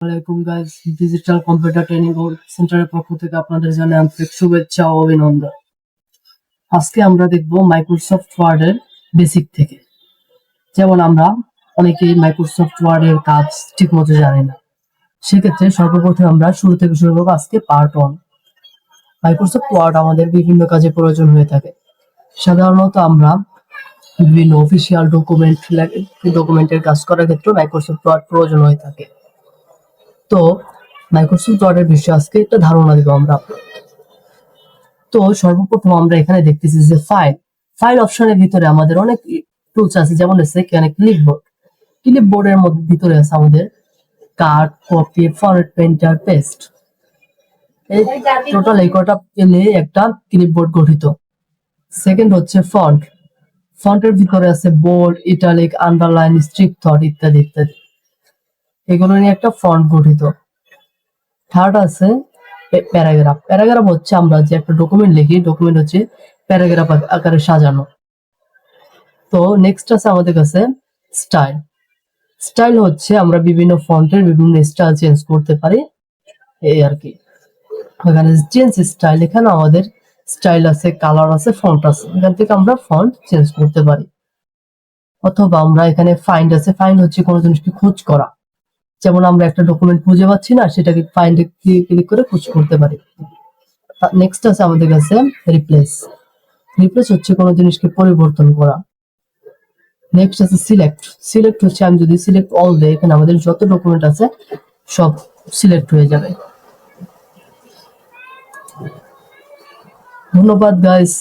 ওয়ালাইকুম guys, digital computer training সেন্টারের পক্ষ থেকে আপনাদের জানাই আন্তরিক শুভেচ্ছা ও অভিনন্দন। আজকে আমরা দেখব মাইক্রোসফট ওয়ার্ডের বেসিক থেকে। যেমন আমরা অনেকেই মাইক্রোসফট ওয়ার্ডের কাজ ঠিকমতো জানি না, সেক্ষেত্রে সর্বপ্রথম আমরা শুরু থেকে শুরু করবো আজকে পার্ট 1। মাইক্রোসফট ওয়ার্ড আমাদের বিভিন্ন কাজে প্রয়োজন হয়ে থাকে। সাধারণত আমরা বিভিন্ন অফিসিয়াল ডকুমেন্টের কাজ করার ক্ষেত্রে মাইক্রোসফট ওয়ার্ড প্রয়োজন হয়ে থাকে। তো মাইক্রোসফট ওয়ার্ডের বিষয়ে আজকে একটা ধারণা দিব আমরা। তো সর্বপ্রথম আমরা এখানে দেখতেছি যে ফাইল অপশনের ভিতরে আমাদের অনেক টুলস আছে, যেমন আছে এখানে ক্লিপবোর্ডের মধ্যে ভিতরে আছে আমাদের কাট, কপি, ফরম্যাট, প্রিন্টার, পেস্ট। এই টোটাল এই কটা পেলে একটা ক্লিপবোর্ড গঠিত। সেকেন্ড হচ্ছে ফন্টের ভিতরে আছে bold, italic, underline, strikethrough ইত্যাদি ইত্যাদি, এগুলো নিয়ে একটা ফন্ট গঠিত। থার্ড আছে প্যারাগ্রাফ হচ্ছে আমরা যে একটা ডকুমেন্ট লিখি, ডকুমেন্ট হচ্ছে প্যারাগ্রাফ আকারে সাজানো। তো নেক্সট আছে আমাদের কাছে স্টাইল হচ্ছে আমরা বিভিন্ন ফন্টের বিভিন্ন স্টাইল চেঞ্জ করতে পারি, এই আর কি। এখানে চেঞ্জ স্টাইল, এখানে আমাদের স্টাইল আছে, কালার আছে, ফন্ট আছে, এখান থেকে আমরা ফন্ট চেঞ্জ করতে পারি। অথবা আমরা এখানে ফাইন্ড আছে, ফাইন্ড হচ্ছে কোনো জিনিসকে খোঁজ করা, যেমন আমরা একটা ডকুমেন্ট খুঁজে পাচ্ছি না, সেটাকে ফাইন্ডে ক্লিক করে খোঁজ করতে পারি। নেক্সট আছে আমাদের কাছে রিপ্লেস হচ্ছে কোনো জিনিসকে পরিবর্তন করা। নেক্সট আছে সিলেক্ট হচ্ছে আমি যদি সিলেক্ট অল দেই, এখানে আমাদের যত ডকুমেন্ট আছে সব সিলেক্ট হয়ে যাবে। ধন্যবাদ গাইস।